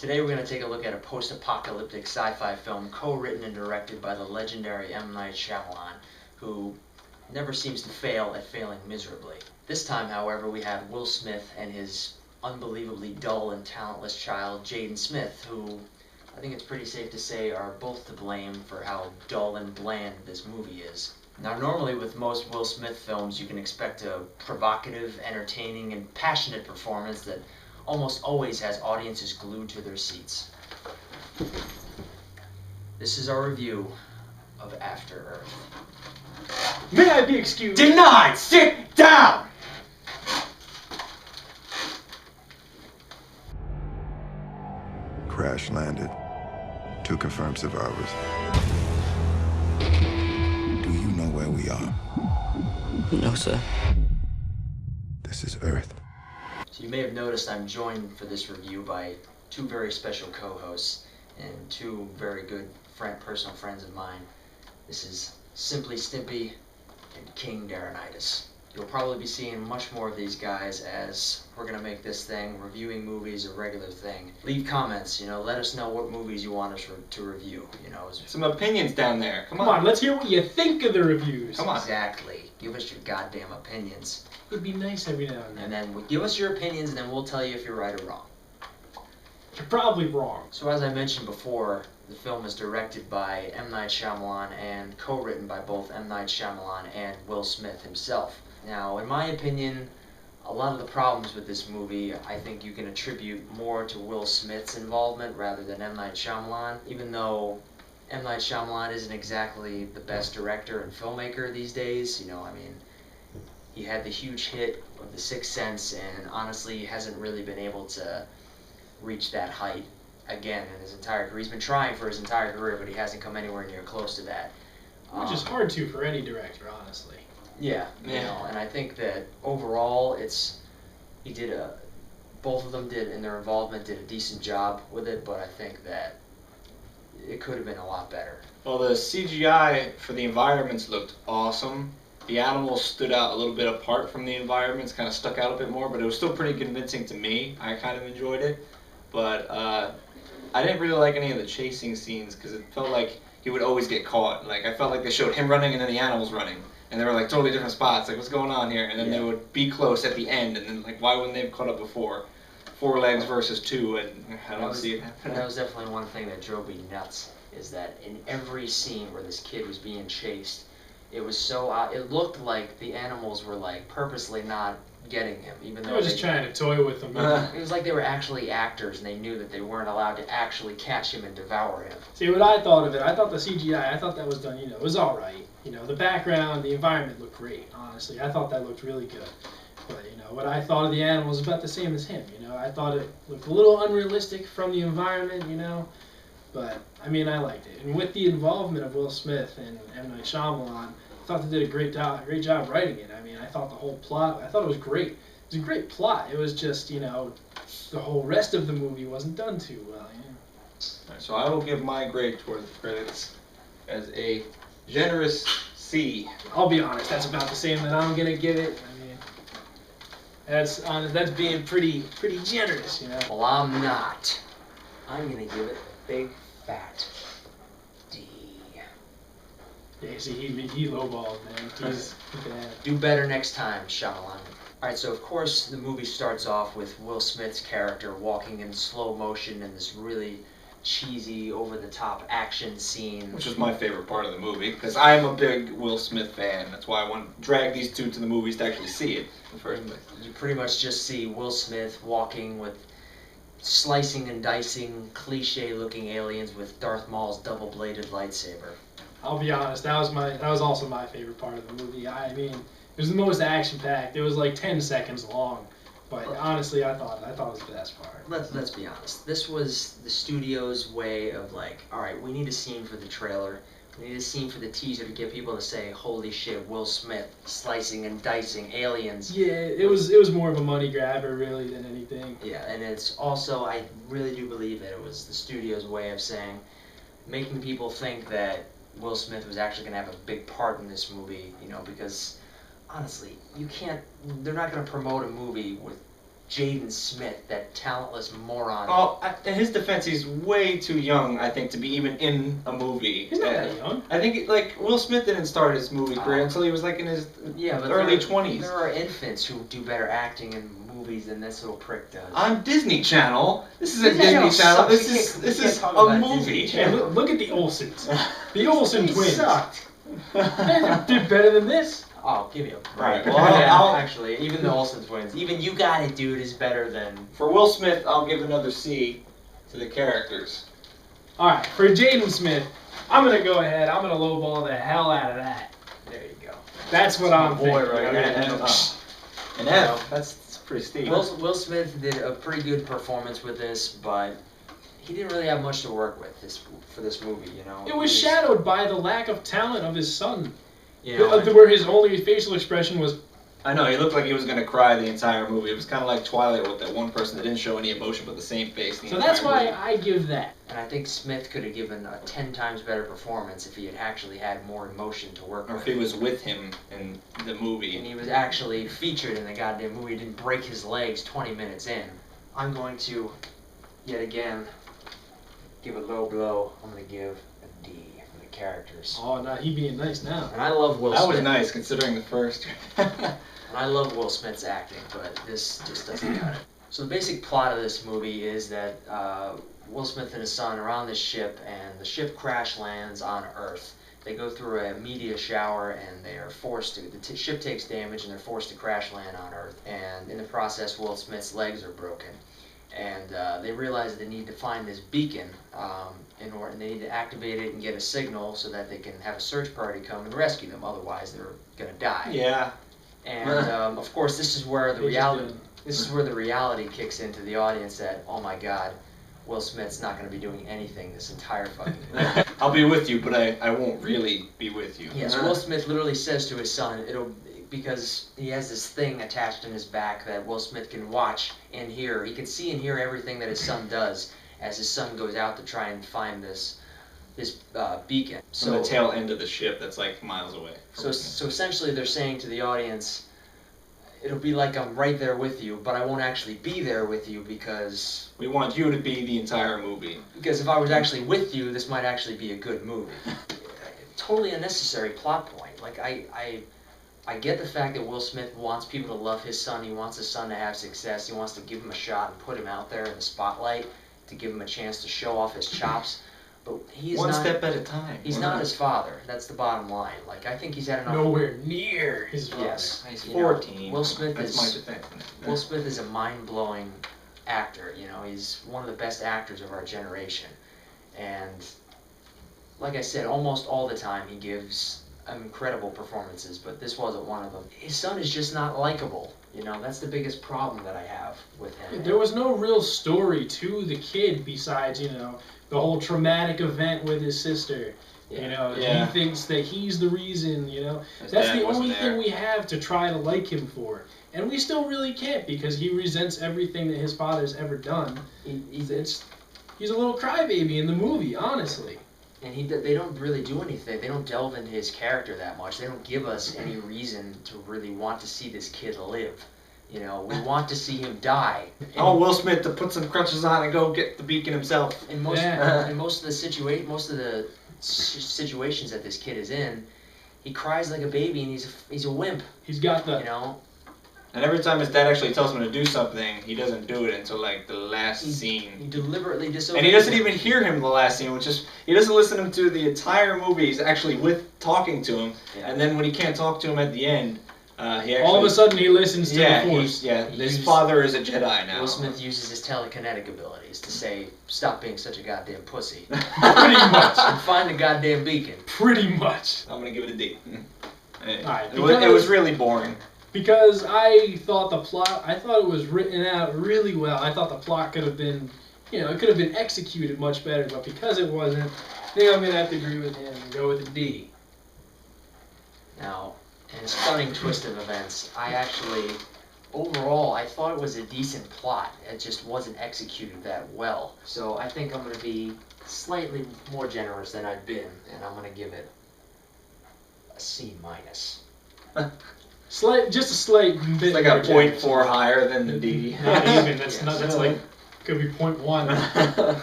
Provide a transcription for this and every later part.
Today we're going to take a look at a post-apocalyptic sci-fi film co-written and directed by the legendary M. Night Shyamalan, who never seems to fail at failing miserably. This time, however, we have Will Smith and his unbelievably dull and talentless child, Jaden Smith, who I think it's pretty safe to say are both to blame for how dull and bland this movie is. Now, normally with most Will Smith films, you can expect a provocative, entertaining, and passionate performance that almost always has audiences glued to their seats. This is our review of After Earth. May I be excused? Denied! Sit down! Crash landed. 2 confirmed survivors. Do you know where we are? No, sir. This is Earth. So you may have noticed I'm joined for this review by 2 very special co-hosts and 2 very good personal friends of mine. This is Simply Stimpy and King Darenitis. You'll probably be seeing much more of these guys as we're going to make this thing, reviewing movies, a regular thing. Leave comments, let us know what movies you want us to review, Some opinions down there. Come Come on, let's hear what you think of the reviews. Come on. Exactly. Give us your goddamn opinions. It would be nice every now and then. And then give us your opinions and then we'll tell you if you're right or wrong. You're probably wrong. So as I mentioned before, the film is directed by M. Night Shyamalan and co-written by both M. Night Shyamalan and Will Smith himself. Now, in my opinion, a lot of the problems with this movie, I think you can attribute more to Will Smith's involvement rather than M. Night Shyamalan, even though M. Night Shyamalan isn't exactly the best director and filmmaker these days. He had the huge hit of The Sixth Sense, and honestly, he hasn't really been able to reach that height again in his entire career. He's been trying for his entire career, but he hasn't come anywhere near close to that. Which is hard to for any director, honestly. Yeah, and I think that overall, both of them in their involvement did a decent job with it, but I think that it could have been a lot better. Well, the CGI for the environments looked awesome. The animals stood out a little bit apart from the environments, kind of stuck out a bit more, but it was still pretty convincing to me. I kind of enjoyed it, but I didn't really like any of the chasing scenes because it felt like he would always get caught. Like, I felt like they showed him running and then the animals running. And they were like totally different spots, like what's going on here? And then they would be close at the end, and then like why wouldn't they have caught up before? 4 legs versus 2, and I don't see it happening. That was definitely one thing that drove me nuts, is that in every scene where this kid was being chased, it was so it looked like the animals were like purposely not getting him, even though They were just trying to toy with him. It was like they were actually actors, and they knew that they weren't allowed to actually catch him and devour him. See, what I thought of it, I thought the CGI, I thought that was done, it was alright. The background, the environment looked great, honestly. I thought that looked really good. But, what I thought of the animals was about the same as him, I thought it looked a little unrealistic from the environment, But, I liked it. And with the involvement of Will Smith and M. Night Shyamalan, I thought they did a great job writing it. I thought the whole plot, I thought it was great. It was a great plot. It was just, the whole rest of the movie wasn't done too well, Alright, so I will give my grade towards the credits as a generous C. I'll be honest, that's about the same that I'm gonna give it. That's honest. That's being pretty generous, Well, I'm not. I'm gonna give it a big fat D. Yeah, see, he lowballed, man. He's bad. Do better next time, Shyamalan. Alright, so of course the movie starts off with Will Smith's character walking in slow motion in this really cheesy, over-the-top action scene. Which was my favorite part of the movie, because I'm a big Will Smith fan. That's why I want to drag these 2 to the movies to actually see it in the first place. You pretty much just see Will Smith walking with slicing and dicing, cliche-looking aliens with Darth Maul's double-bladed lightsaber. I'll be honest, that was also my favorite part of the movie. It was the most action-packed. It was like 10 seconds long. But honestly, I thought it was the best part. Let's be honest. This was the studio's way of like, alright, we need a scene for the trailer. We need a scene for the teaser to get people to say, holy shit, Will Smith slicing and dicing aliens. Yeah, it was more of a money grabber really than anything. Yeah, and it's also, I really do believe that it was the studio's way of saying, making people think that Will Smith was actually going to have a big part in this movie, because honestly, they're not going to promote a movie with Jaden Smith, that talentless moron. Oh, in his defense, he's way too young, I think, to be even in a movie. He's not that young. I think, like, Will Smith didn't start his movie career until he was, like, in his early 20s. There are infants who do better acting in movies than this little prick does. On Disney Channel. This is a Disney Disney Channel Channel. sucks. This You can't is talk a about movie. Disney Yeah, look at the Olsens. The Olsen They twins. sucked. They're better than this. Oh, give me a break. Right, well, Yeah, I'll- actually, even the Olsen twins, even You Got It, Dude, is better than. For Will Smith, I'll give another C to the characters. All right, for Jaden Smith, I'm gonna go ahead. I'm gonna lowball the hell out of that. There you go. That's what I'm boy thinking. right there. An F. That's pretty steep. Will Smith did a pretty good performance with this, but he didn't really have much to work with for this movie. You know, It was shadowed by the lack of talent of his son, You know, where his only facial expression was. I know, he looked like he was going to cry the entire movie. It was kind of like Twilight with that one person that didn't show any emotion but the same face. So that's why I give that. and I think Smith could have given a 10 times better performance if he had actually had more emotion to work Or with. if he was with him in the And movie. he was actually featured in the goddamn movie. He didn't break his legs 20 minutes in. I'm going to, yet again, give a low blow. I'm going to give a D for the characters. Oh, now he being nice now. And I love Will That Smith. was nice considering the first. And I love Will Smith's acting, but this just doesn't cut it. So the basic plot of this movie is that Will Smith and his son are on this ship, and the ship crash lands on Earth. They go through a meteor shower, and they are forced to. The ship takes damage, and they're forced to crash land on Earth. And in the process, Will Smith's legs are broken, and they realize they need to find this beacon and they need to activate it and get a signal so that they can have a search party come and rescue them. Otherwise, they're gonna die. Yeah. And of course, this is where the They just reality. did. This is where the reality kicks into the audience that, oh my God, Will Smith's not going to be doing anything this entire fucking movie. I'll be with you, but I won't really be with you. Yes, Will Smith literally says to his son, because he has this thing attached in his back that Will Smith can watch and hear. He can see and hear everything that his son does as his son goes out to try and find this beacon. From the tail end of the ship that's like miles away. So essentially they're saying to the audience, it'll be like I'm right there with you, but I won't actually be there with you because we want you to be the entire movie. if I was actually with you, this might actually be a good movie. Totally unnecessary plot point. Like I get the fact that Will Smith wants people to love his son. He wants his son to have success. He wants to give him a shot and put him out there in the spotlight to give him a chance to show off his chops. But he's One not. step at a time. He's not his father. That's the bottom line. Like I think he's had enough. Nowhere near his father. Yes, He's you know, 14. Will Smith That's is my defense. Will Smith is a mind-blowing actor. You know, he's one of the best actors of our generation, and like I said, almost all the time he gives incredible performances. But this wasn't one of them. His son is just not likable. You know, that's the biggest problem that I have with him. There was no real story to the kid besides, the whole traumatic event with his sister. Yeah. He thinks that he's the reason, His That's dad the wasn't only there. thing we have to try to like him for. And we still really can't because he resents everything that his father's ever done. He's a little crybaby in the movie, honestly. And they don't really do anything. They don't delve into his character that much. They don't give us any reason to really want to see this kid live. You know, we want to see him die. I want Will Smith to put some crutches on and go get the beacon himself. In most, Yeah. in most of the situations that this kid is in, he cries like a baby and he's a wimp. He's got the You know, And every time his dad actually tells him to do something, he doesn't do it until like the last he scene. deliberately disobeys. And he doesn't him. even hear him in the last scene, which is he doesn't listen to him to the entire movie. He's actually talking to him, Yeah. and then when he can't talk to him at the end, he actually all of a sudden he listens to the Force. His He father is a Jedi now. Will Smith uses his telekinetic abilities to say, "Stop being such a goddamn pussy Pretty much. and find the goddamn beacon." Pretty much. I'm gonna give it a D. Alright, It was really boring. Because I thought it was written out really well. I thought the plot could have been, it could have been executed much better, but because it wasn't, I think I'm going to have to agree with him and go with a D. Now, in a stunning twist of events, overall, I thought it was a decent plot. It just wasn't executed that well. So I think I'm going to be slightly more generous than I've been, and I'm going to give it a C minus. just a slight bit. It's like a 0.4 higher than the D. Not even. That's like could be 0.1.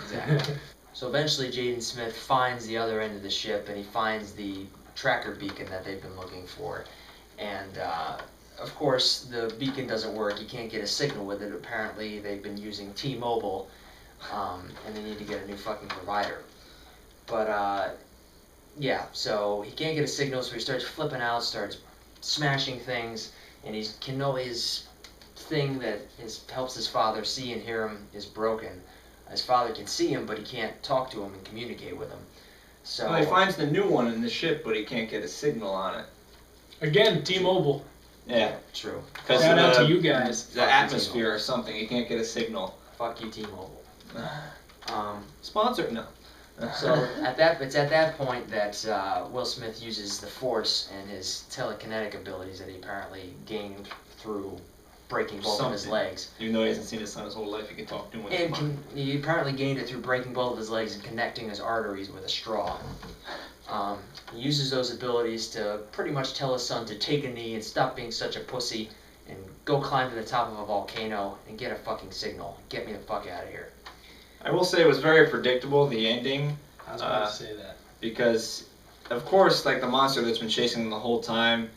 Exactly. So eventually Jaden Smith finds the other end of the ship, and he finds the tracker beacon that they've been looking for. And of course, the beacon doesn't work. You can't get a signal with it. Apparently, they've been using T-Mobile, and they need to get a new fucking provider. But yeah, so he can't get a signal, so he starts flipping out, starts smashing things, and his thing that helps his father see and hear him is broken. His father can see him, but he can't talk to him and communicate with him. So well, he finds the new one in the ship, but he can't get a signal on it. Again, T-Mobile. Yeah, true. Shout out to you guys. The atmosphere or something. He can't get a signal. Fuck you, T-Mobile. Sponsored? No. So it's at that point that Will Smith uses the Force and his telekinetic abilities that he apparently gained through breaking both of his legs. Even though he hasn't seen his son his whole life, he can talk to him with his mind. He apparently gained it through breaking both of his legs and connecting his arteries with a straw. He uses those abilities to pretty much tell his son to take a knee and stop being such a pussy and go climb to the top of a volcano and get a fucking signal. Get me the fuck out of here. I will say it was very predictable, the ending. I was about to say that. Because, of course, like the monster that's been chasing them the whole time,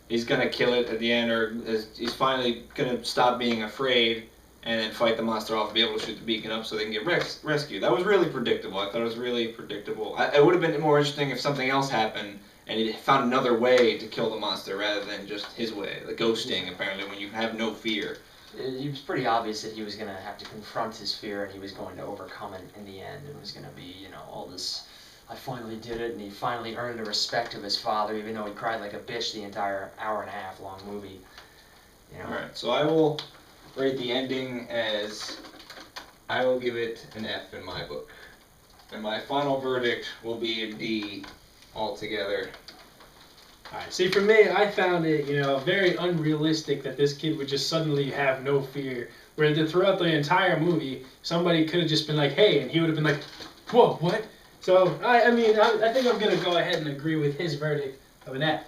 he's gonna kill it at the end, or he's finally gonna stop being afraid and then fight the monster off and be able to shoot the beacon up so they can get rescued. That was really predictable. I thought it was really predictable. It would have been more interesting if something else happened and he found another way to kill the monster rather than just his way, the ghosting, apparently, when you have no fear. It was pretty obvious that he was going to have to confront his fear and he was going to overcome it in the end. It was going to be, all this, I finally did it, and he finally earned the respect of his father, even though he cried like a bitch the entire hour and a half long movie. Alright, so I will rate the ending as, I will give it an F in my book. And my final verdict will be a D altogether. Alright, see, for me, I found it, very unrealistic that this kid would just suddenly have no fear. Where throughout the entire movie, somebody could have just been like, hey, and he would have been like, whoa, what? So, I think I'm going to go ahead and agree with his verdict of an F.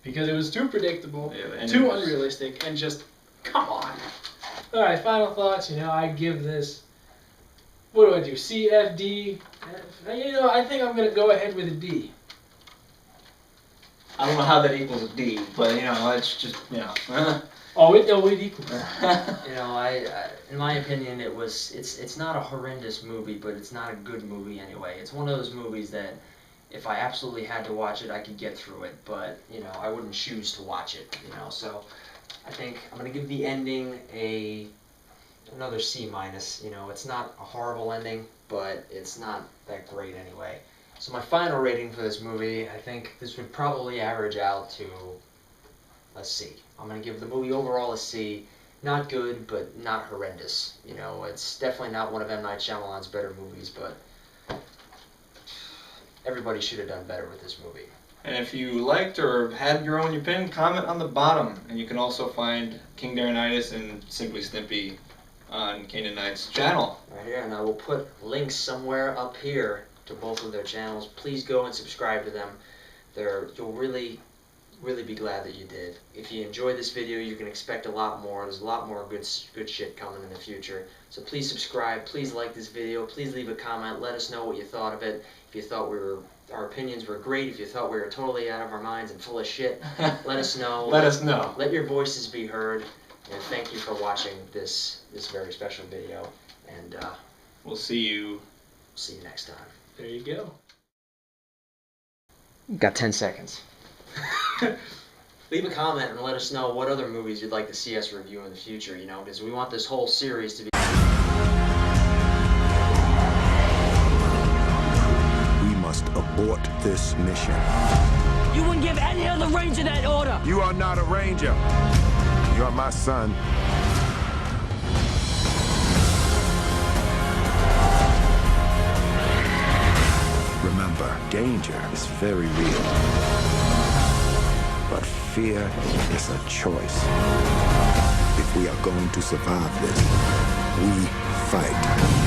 Because it was too predictable, too unrealistic, and just, come on. Alright, final thoughts, I give this, what do I do, C, F, D? I think I'm going to go ahead with a D. I don't know how that equals a D, but it's just Oh, it equals. In my opinion, it's not a horrendous movie, but it's not a good movie anyway. It's one of those movies that if I absolutely had to watch it, I could get through it, but I wouldn't choose to watch it. So I think I'm gonna give the ending another C minus. It's not a horrible ending, but it's not that great anyway. So my final rating for this movie, I think this would probably average out to a C. I'm going to give the movie overall a C. Not good, but not horrendous. It's definitely not one of M. Night Shyamalan's better movies, but everybody should have done better with this movie. And if you liked or had your own opinion, comment on the bottom. And you can also find King Darenitis and Simply Snippy on Kaneinight's channel. Right here, and I will put links somewhere up here to both of their channels. Please go and subscribe to them. You'll really be glad that you did. If you enjoyed this video, you can expect a lot more. There's a lot more good shit coming in the future. So please subscribe, please like this video, please leave a comment, let us know what you thought of it. If you thought our opinions were great, if you thought we were totally out of our minds and full of shit, let us know. Let us know. Let your voices be heard. And thank you for watching this very special video. And we'll see you next time. There you go. Got 10 seconds. Leave a comment and let us know what other movies you'd like to see us review in the future, because we want this whole series to be... We must abort this mission. You wouldn't give any other ranger that order! You are not a ranger. You are my son. Remember, danger is very real. But fear is a choice. If we are going to survive this, we fight.